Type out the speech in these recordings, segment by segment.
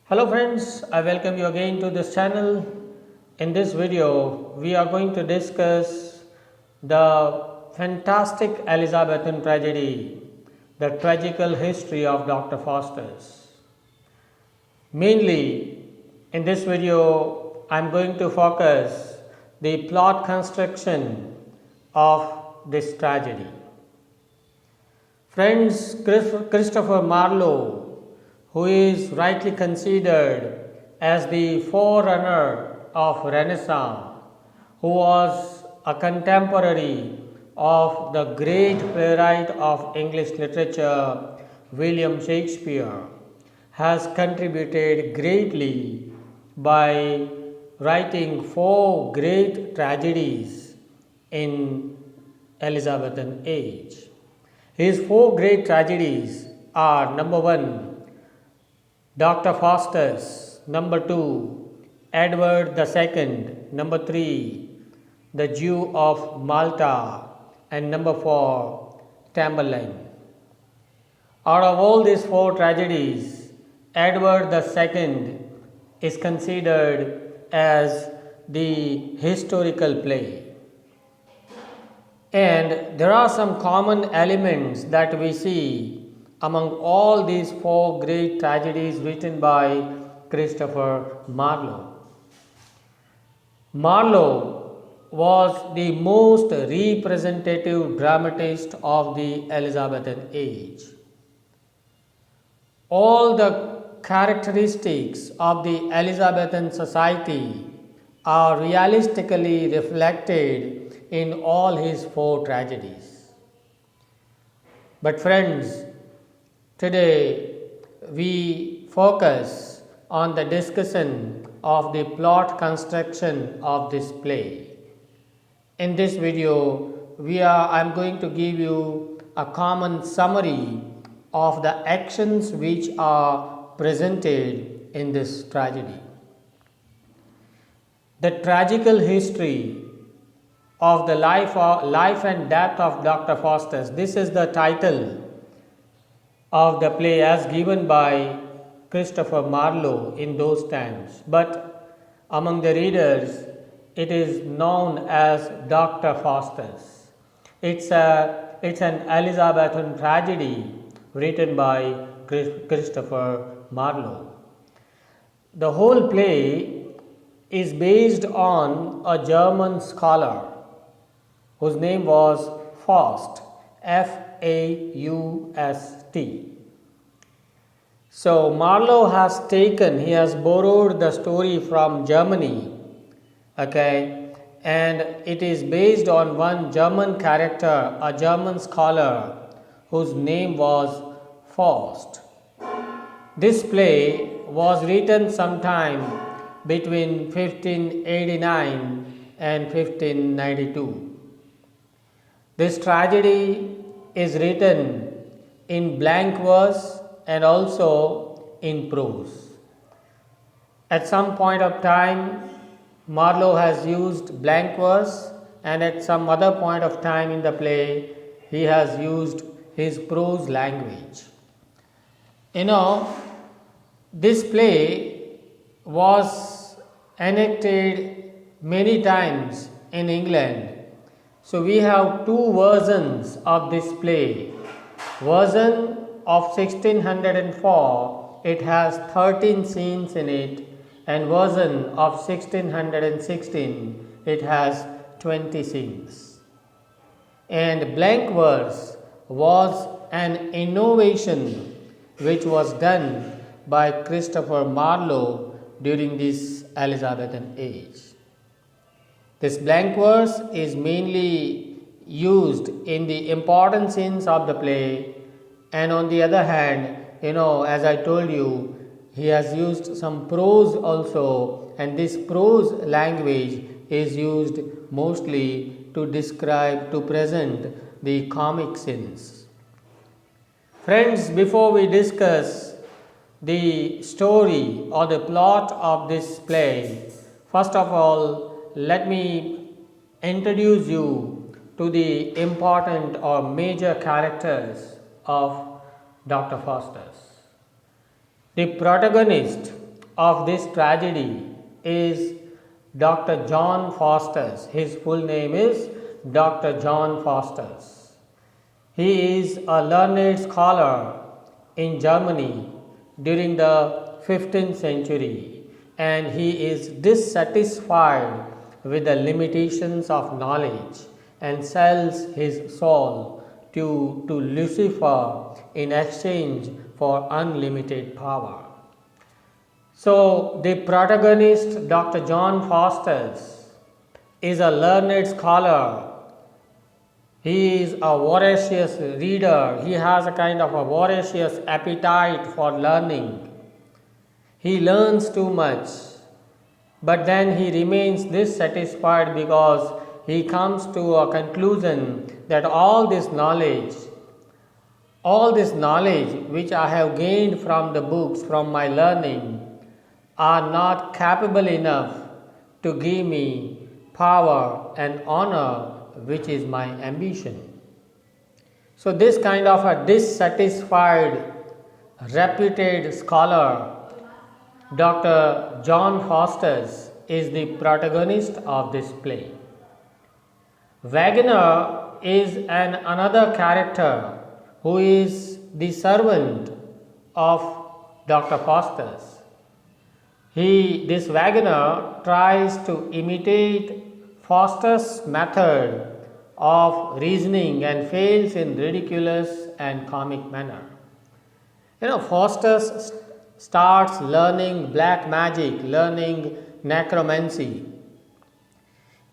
Hello friends, I welcome you again to this channel. In this video, we are going to discuss the fantastic Elizabethan tragedy, the tragical history of Doctor Faustus. Mainly, in this video, I am going to focus the plot construction of this tragedy. Friends, Christopher Marlowe, who is rightly considered as the forerunner of Renaissance, who was a contemporary of the great playwright of English literature, William Shakespeare, has contributed greatly by writing four great tragedies in Elizabethan age. His four great tragedies are: number one, Doctor Faustus; number two, Edward II; number three, the Jew of Malta; and number four, Tamburlaine. Out of all these four tragedies, Edward II is considered as the historical play. And there are some common elements that we see among all these four great tragedies written by Christopher Marlowe. Marlowe was the most representative dramatist of the Elizabethan age. All the characteristics of the Elizabethan society are realistically reflected in all his four tragedies. But friends, today we focus on the discussion of the plot construction of this play. In this video, I am going to give you a common summary of the actions which are presented in this tragedy. The tragical history of the life and death of Dr. Faustus. This is the title of the play as given by Christopher Marlowe in those times. But among the readers, it is known as Doctor Faustus. It's an Elizabethan tragedy written by Christopher Marlowe. The whole play is based on a German scholar whose name was Faust, F-A-U-S-T. So Marlowe has borrowed the story from Germany, okay, and it is based on one German character, a German scholar whose name was Faust. This play was written sometime between 1589 and 1592. This tragedy is written in blank verse and also in prose. At some point of time, Marlowe has used blank verse, and at some other point of time in the play, he has used his prose language. This play was enacted many times in England. So we have two versions of this play. Version of 1604, it has 13 scenes in it, and version of 1616, it has 20 scenes. And blank verse was an innovation which was done by Christopher Marlowe during this Elizabethan age. This blank verse is mainly used in the important scenes of the play, and on the other hand, as I told you, he has used some prose also, and this prose language is used mostly to present the comic scenes. Friends, before we discuss the story or the plot of this play, first of all, let me introduce you to the important or major characters of Dr. Faustus. The protagonist of this tragedy is Dr. John Faustus. His full name is Dr. John Faustus. He is a learned scholar in Germany during the 15th century, and he is dissatisfied with the limitations of knowledge and sells his soul to Lucifer in exchange for unlimited power. So, the protagonist, Dr. John Faustus, is a learned scholar. He is a voracious reader. He has a kind of a voracious appetite for learning. He learns too much, but then he remains dissatisfied because he comes to a conclusion that all this knowledge which I have gained from the books, from my learning, are not capable enough to give me power and honor, which is my ambition. So this kind of a dissatisfied, reputed scholar, Dr. John Faustus, is the protagonist of this play. Wagner is another character who is the servant of Dr. Faustus. This Wagner tries to imitate Faustus' method of reasoning and fails in ridiculous and comic manner. Faustus starts learning black magic, learning necromancy.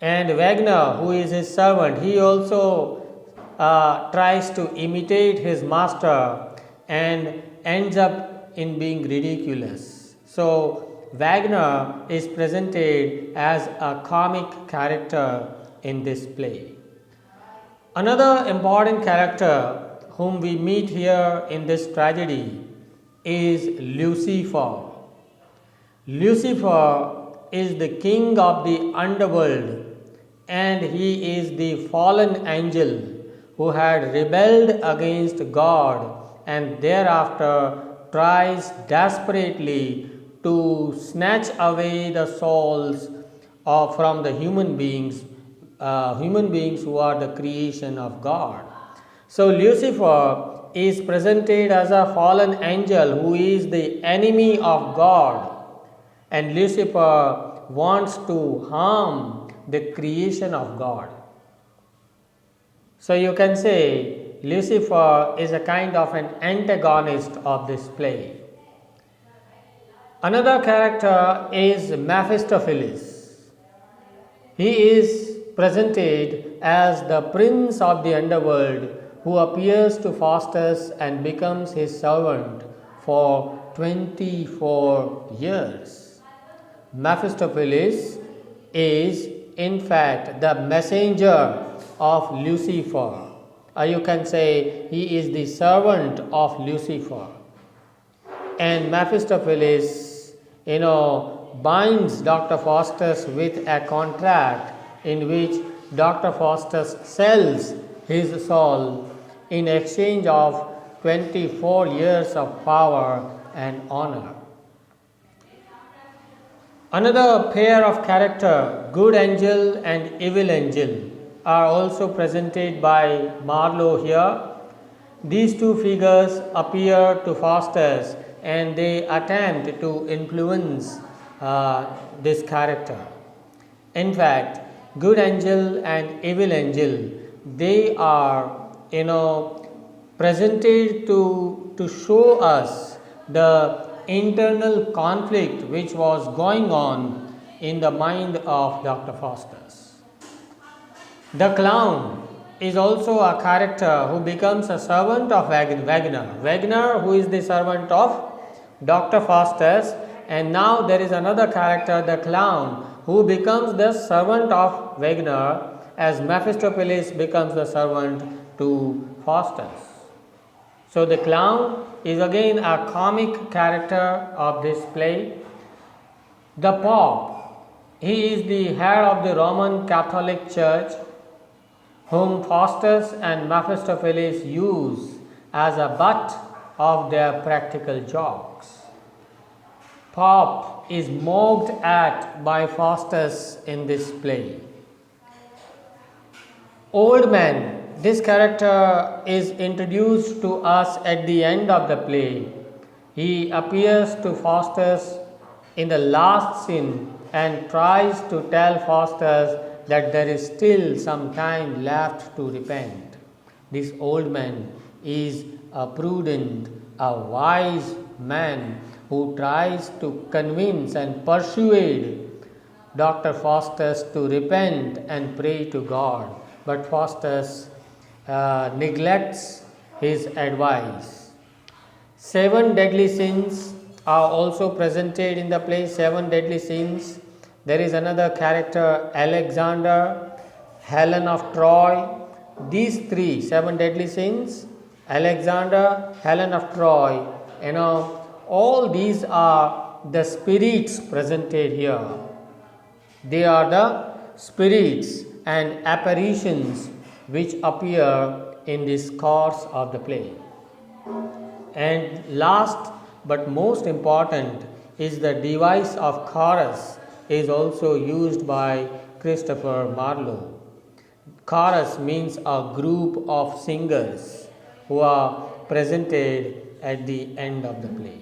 And Wagner, who is his servant, he also tries to imitate his master and ends up in being ridiculous. So, Wagner is presented as a comic character in this play. Another important character whom we meet here in this tragedy is Lucifer. Lucifer is the king of the underworld, and he is the fallen angel who had rebelled against God and thereafter tries desperately to snatch away the souls from the human beings who are the creation of God. So Lucifer is presented as a fallen angel who is the enemy of God, and Lucifer wants to harm the creation of God. So you can say Lucifer is a kind of an antagonist of this play. Another character is Mephistopheles. He is presented as the prince of the underworld who appears to Faustus and becomes his servant for 24 years. Mephistopheles is in fact the messenger of Lucifer. You can say he is the servant of Lucifer. And Mephistopheles binds Dr. Faustus with a contract in which Dr. Faustus sells his soul in exchange of 24 years of power and honor. Another pair of character, good angel and evil angel, are also presented by Marlowe here. These two figures appear to Faustus and they attempt to influence this character. In fact, good angel and evil angel, they are presented to show us the internal conflict which was going on in the mind of Dr. Faustus. The clown is also a character who becomes a servant of Wagner. Wagner, who is the servant of Dr. Faustus, and now there is another character, the clown, who becomes the servant of Wagner as Mephistopheles becomes the servant to Faustus. So the clown is again a comic character of this play. The Pope, he is the head of the Roman Catholic Church, whom Faustus and Mephistopheles use as a butt of their practical jokes. Pop is mocked at by Faustus in this play. Old man, this character is introduced to us at the end of the play. He appears to Faustus in the last scene and tries to tell Faustus that there is still some time left to repent. This old man is a prudent, a wise man who tries to convince and persuade Doctor Faustus to repent and pray to God, but Faustus neglects his advice. 7 deadly sins are also presented in the play. 7 deadly sins. There is another character, Alexander, Helen of Troy. These 7 deadly sins, Alexander, Helen of Troy, all these are the spirits presented here. They are the spirits and apparitions which appear in this course of the play. And last but most important is the device of chorus is also used by Christopher Marlowe. Chorus means a group of singers who are presented at the end of the play.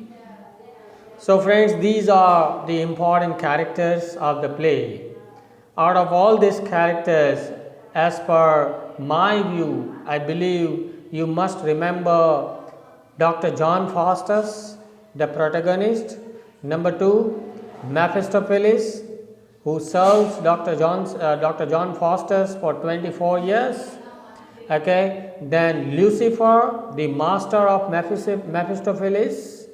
So friends, these are the important characters of the play. Out of all these characters, as per my view, I believe you must remember Dr. John Faustus, the protagonist. Number 2, Mephistopheles, who serves Dr. John Faustus for 24 years. Okay, then Lucifer, the master of Mephistopheles.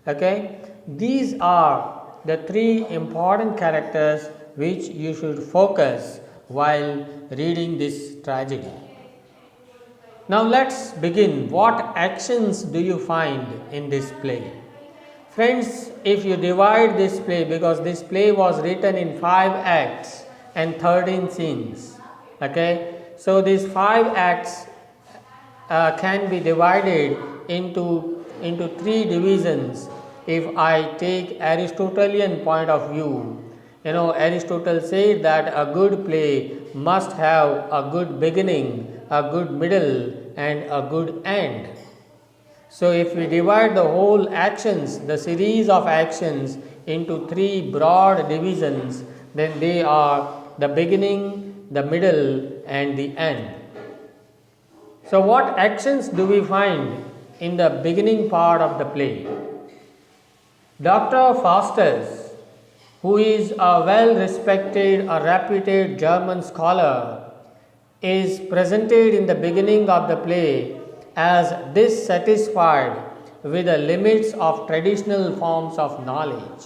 Okay, these are the 3 important characters which you should focus while reading this tragedy. Now let's begin. What actions do you find in this play? Friends, if you divide this play, because this play was written in 5 acts and 13 scenes, okay, so these 5 acts can be divided into 3 divisions. If I take Aristotelian point of view, Aristotle said that a good play must have a good beginning, a good middle, and a good end. So if we divide the whole actions, the series of actions, into 3 broad divisions, then they are the beginning, the middle, and the end. So what actions do we find in the beginning part of the play? Dr. Faustus, who is a well-respected, a reputed German scholar, is presented in the beginning of the play as dissatisfied with the limits of traditional forms of knowledge.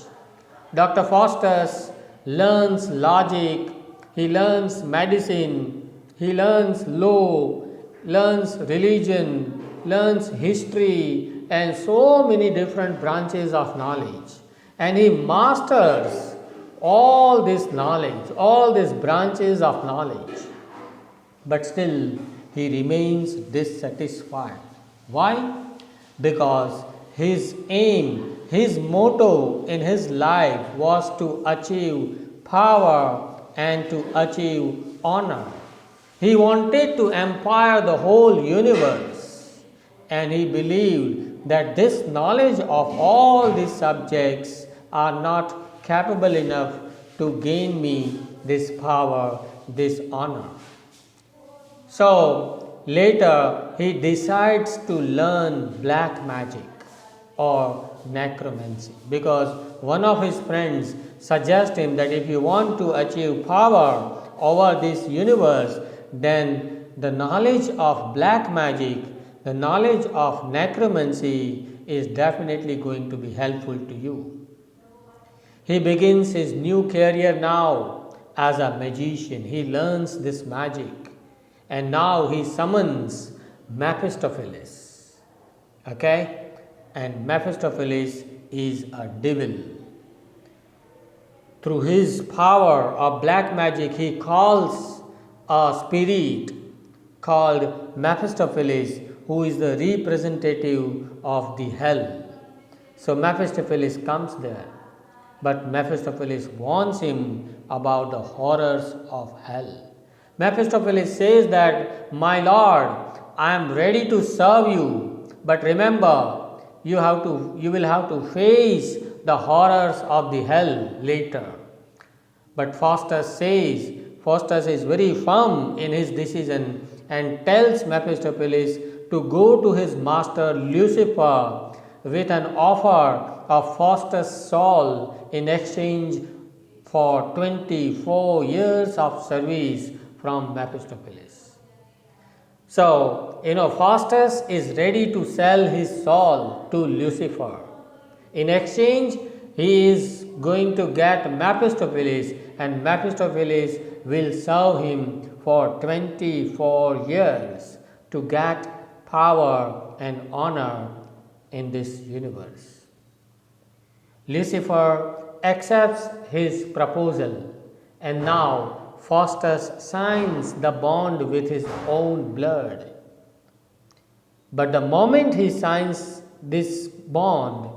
Dr. Faustus learns logic, he learns medicine, he learns law, learns religion, learns history, and so many different branches of knowledge. And he masters all this knowledge, all these branches of knowledge. But still, he remains dissatisfied. Why? Because his aim, his motto in his life was to achieve power and to achieve honor. He wanted to empire the whole universe, and he believed that this knowledge of all these subjects are not capable enough to gain me this power, this honor. So later he decides to learn black magic or necromancy, because one of his friends suggests him that if you want to achieve power over this universe, then the knowledge of black magic, the knowledge of necromancy is definitely going to be helpful to you. He begins his new career now as a magician. He learns this magic, and now he summons Mephistopheles. Okay? And Mephistopheles is a devil. Through his power of black magic, he calls a spirit called Mephistopheles, who is the representative of the hell. So Mephistopheles comes there, but Mephistopheles warns him about the horrors of hell. Mephistopheles says that, "My lord, I am ready to serve you, but remember, you will have to face the horrors of the hell later." But Faustus is very firm in his decision and tells Mephistopheles to go to his master Lucifer with an offer of Faustus' soul in exchange for 24 years of service from Mephistopheles. So, Faustus is ready to sell his soul to Lucifer. In exchange, he is going to get Mephistopheles, and Mephistopheles will serve him for 24 years to get power and honor in this universe. Lucifer accepts his proposal, and now Faustus signs the bond with his own blood. But the moment he signs this bond,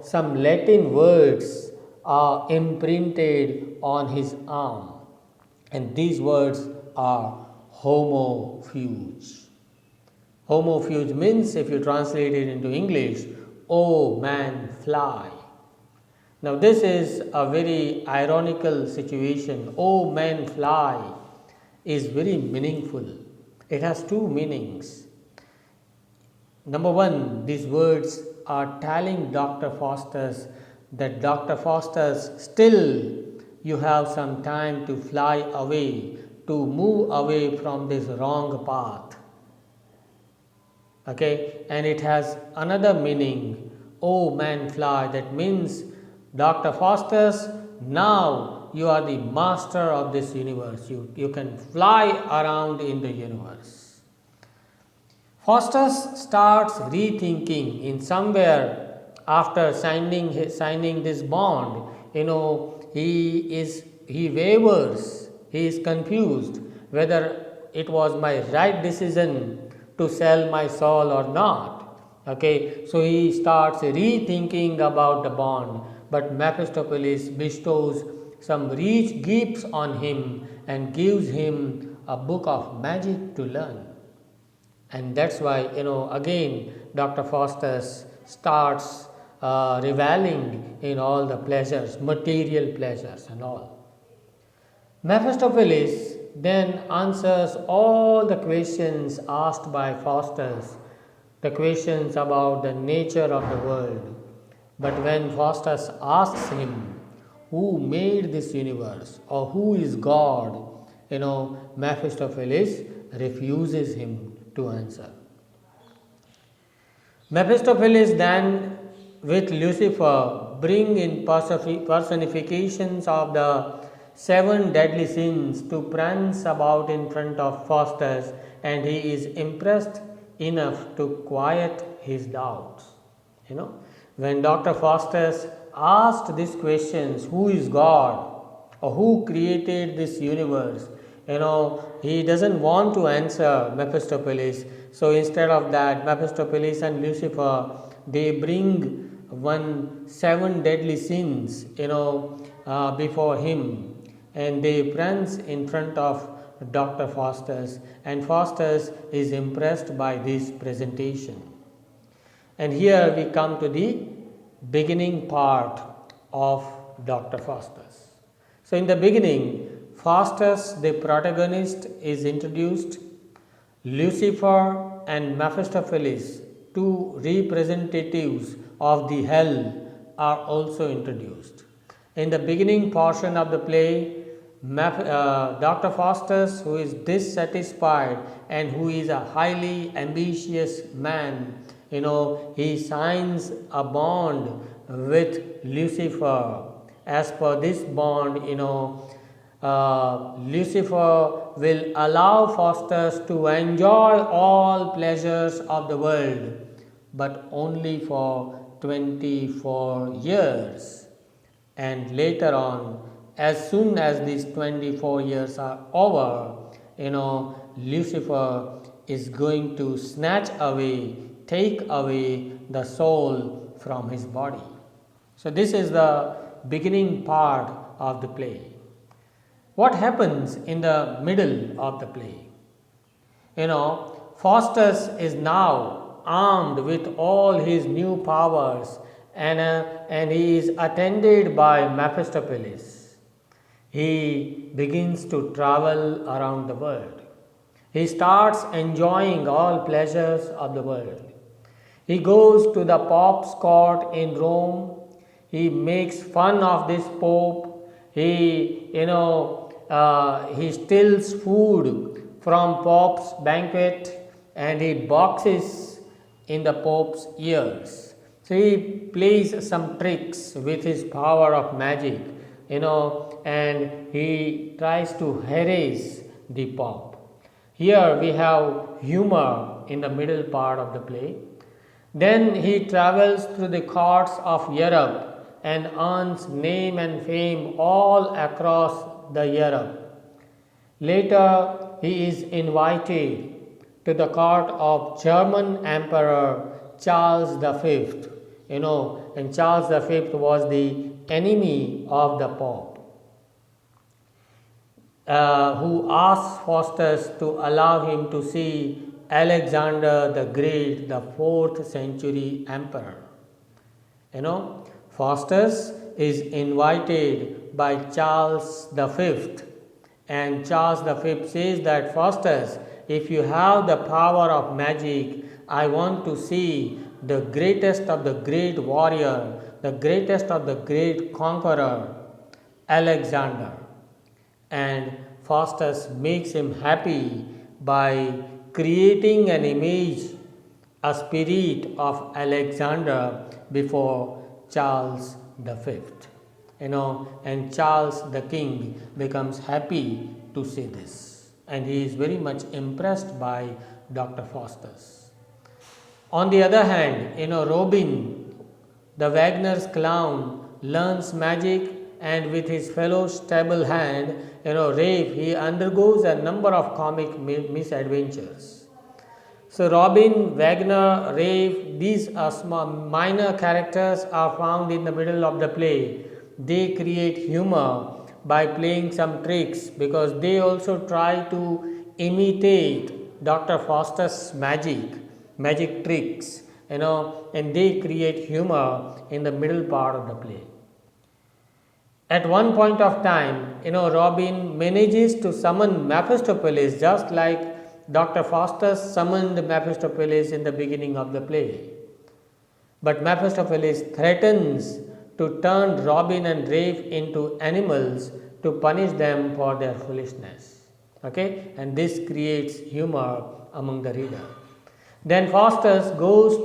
some Latin words are imprinted on his arm, and these words are homo fuge. Homo fuge means, if you translate it into English, "Oh man, fly." Now, this is a very ironical situation. "Oh man, fly" is very meaningful. It has two meanings. Number one, these words are telling Dr. Faustus that, Dr. Faustus, still you have some time to fly away, to move away from this wrong path. Okay, and it has another meaning, "Oh man, fly," that means, Dr. Faustus, now you are the master of this universe. You can fly around in the universe. Faustus starts rethinking in somewhere after signing this bond. He wavers, he is confused whether it was my right decision to sell my soul or not. Okay, so he starts rethinking about the bond. But Mephistopheles bestows some rich gifts on him and gives him a book of magic to learn. And that's why, again, Dr. Faustus starts reveling in all the pleasures, material pleasures and all. Mephistopheles then answers all the questions asked by Faustus, the questions about the nature of the world. But when Faustus asks him who made this universe or who is God, Mephistopheles refuses him to answer. Mephistopheles then, with Lucifer, bring in personifications of the 7 deadly sins to prance about in front of Faustus, and he is impressed enough to quiet his doubts. When Dr. Faustus asked these questions, who is God or who created this universe, he doesn't want to answer Mephistopheles. So instead of that, Mephistopheles and Lucifer, they bring 7 deadly sins, before him, and they prance in front of Dr. Faustus, and Faustus is impressed by this presentation. And here we come to the beginning part of Dr. Faustus. So in the beginning, Faustus, the protagonist, is introduced. Lucifer and Mephistopheles, 2 representatives of the hell, are also introduced. In the beginning portion of the play, Dr. Faustus, who is dissatisfied and who is a highly ambitious man, he signs a bond with Lucifer. As per this bond, Lucifer will allow Faustus to enjoy all pleasures of the world, but only for 24 years. And later on, as soon as these 24 years are over, Lucifer is going to take away the soul from his body. So this is the beginning part of the play. What happens in the middle of the play? Faustus is now armed with all his new powers, and he is attended by Mephistopheles. He begins to travel around the world. He starts enjoying all pleasures of the world. He goes to the Pope's court in Rome. He makes fun of this Pope. He steals food from Pope's banquet and he boxes in the Pope's ears. So he plays some tricks with his power of magic, and he tries to harass the Pope. Here we have humor in the middle part of the play. Then he travels through the courts of Europe and earns name and fame all across the Europe. Later, he is invited to the court of German Emperor Charles V, and Charles V was the enemy of the Pope, who asked Faustus to allow him to see Alexander the Great, the 4th century emperor. Faustus is invited by Charles V, and Charles V says that, Faustus, if you have the power of magic, I want to see the greatest of the great warrior, the greatest of the great conqueror, Alexander. And Faustus makes him happy by creating an image, a spirit of Alexander before Charles V. And Charles the king becomes happy to see this, and he is very much impressed by Dr. Faustus. On the other hand, Robin, the Wagner's clown, learns magic, and with his fellow stable hand, Rafe, he undergoes a number of comic misadventures. So Robin, Wagner, Rafe, these small minor characters are found in the middle of the play. They create humor by playing some tricks, because they also try to imitate Dr. Faustus' magic tricks, and they create humor in the middle part of the play. At one point of time, Robin manages to summon Mephistopheles, just like Dr. Faustus summoned Mephistopheles in the beginning of the play. But Mephistopheles threatens to turn Robin and Rafe into animals to punish them for their foolishness. Okay, and this creates humor among the reader. Then Faustus goes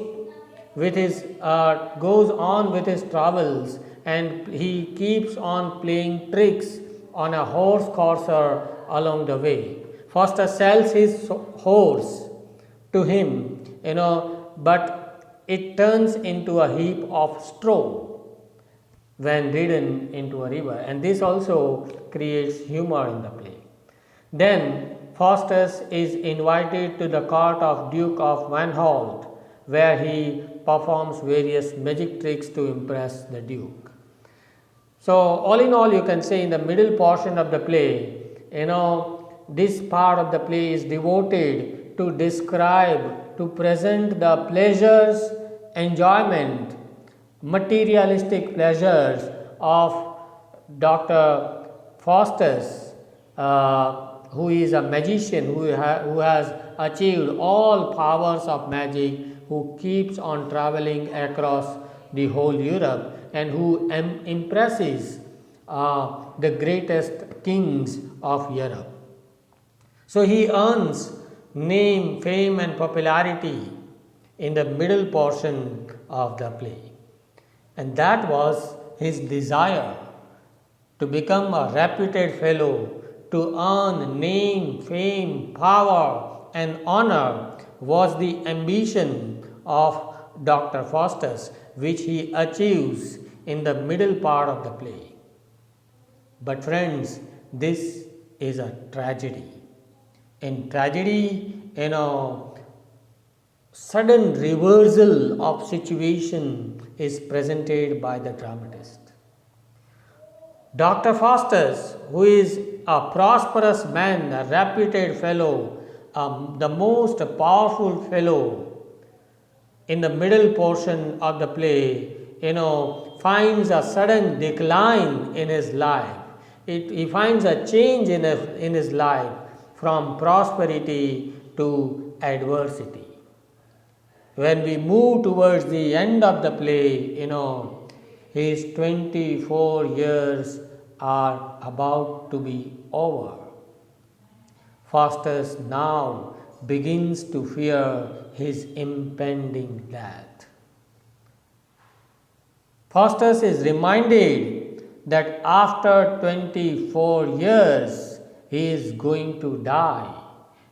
on with his travels, and he keeps on playing tricks on a horse courser along the way. Faustus sells his horse to him, but it turns into a heap of straw when ridden into a river, and this also creates humor in the play. Then Faustus is invited to the court of Duke of Vanholt, where he performs various magic tricks to impress the Duke. So all in all, you can say in the middle portion of the play, this part of the play is devoted to describe, to present the pleasures, enjoyment, materialistic pleasures of Dr. Faustus, who is a magician who has achieved all powers of magic, who keeps on traveling across the whole Europe, and who impresses the greatest kings of Europe. So he earns name, fame and popularity in the middle portion of the play. And that was his desire, to become a reputed fellow, to earn name, fame, power and honor was the ambition of Dr. Faustus, which he achieves in the middle part of the play. But friends, this is a tragedy. In tragedy, sudden reversal of situation is presented by the dramatist. Dr. Faustus, who is a prosperous man, a reputed fellow, the most powerful fellow in the middle portion of the play, finds a sudden decline in his life. He finds a change in his life from prosperity to adversity. When we move towards the end of the play, his 24 years are about to be over. Faustus now begins to fear his impending death. Faustus is reminded that after 24 years he is going to die,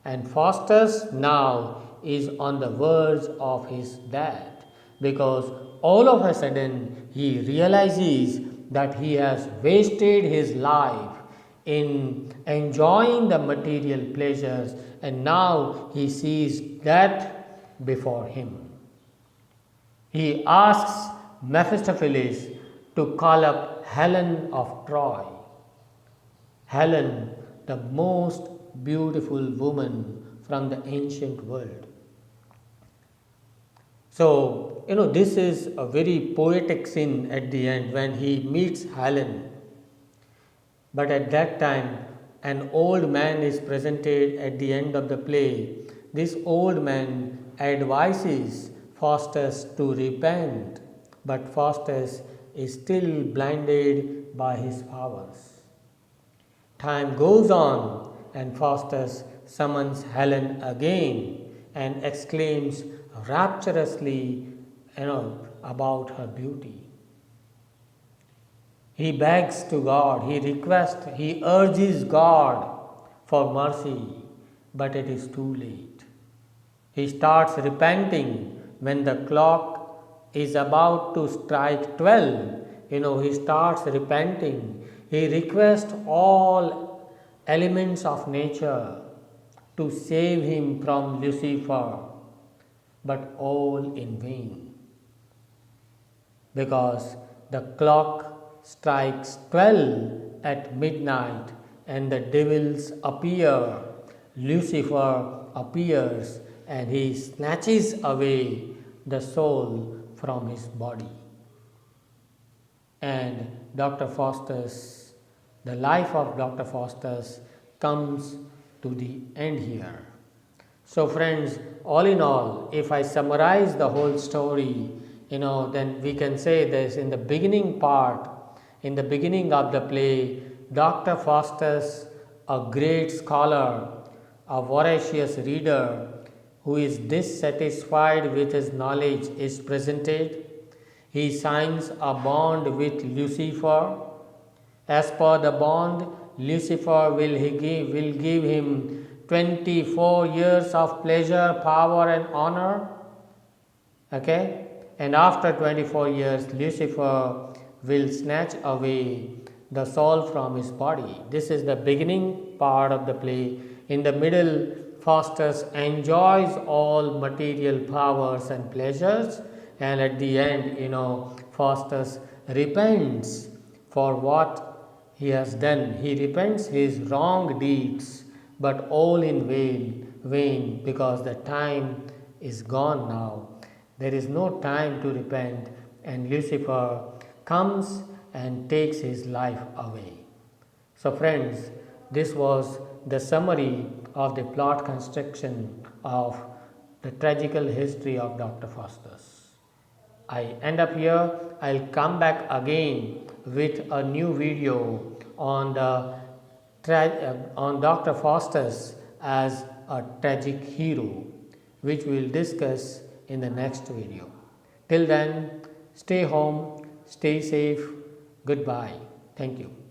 and Faustus now is on the verge of his death, because all of a sudden he realizes that he has wasted his life in enjoying the material pleasures, and now he sees death before him. He asks Mephistopheles to call up Helen of Troy. Helen, the most beautiful woman from the ancient world. So, this is a very poetic scene at the end when he meets Helen. But at that time, an old man is presented at the end of the play. This old man advises Faustus to repent, but Faustus is still blinded by his powers. Time goes on, and Faustus summons Helen again and exclaims rapturously, about her beauty. He begs to God, he requests, he urges God for mercy, but it is too late. He starts repenting when the clock is about to strike 12. He starts repenting. He requests all elements of nature to save him from Lucifer, but all in vain, because the clock strikes 12 at midnight and the devils appear. Lucifer appears and he snatches away the soul from his body. And Dr. Faustus, the life of Dr. Faustus comes to the end here. So friends, all in all, if I summarize the whole story, then we can say this: in the beginning part, in the beginning of the play, Dr. Faustus, a great scholar, a voracious reader, who is dissatisfied with his knowledge, is presented. He signs a bond with Lucifer. As per the bond, Lucifer will give him 24 years of pleasure, power and honor. Okay? And after 24 years, Lucifer will snatch away the soul from his body. This is the beginning part of the play. In the middle, Faustus enjoys all material powers and pleasures, and at the end, Faustus repents for what he has done. He repents his wrong deeds, but all in vain, because the time is gone now. There is no time to repent, and Lucifer comes and takes his life away. So friends, this was the summary of the plot construction of the tragical history of Dr. Faustus. I end up here. I'll come back again with a new video on Dr. Faustus as a tragic hero, which we'll discuss in the next video. Till then, stay home, stay safe. Goodbye. Thank you.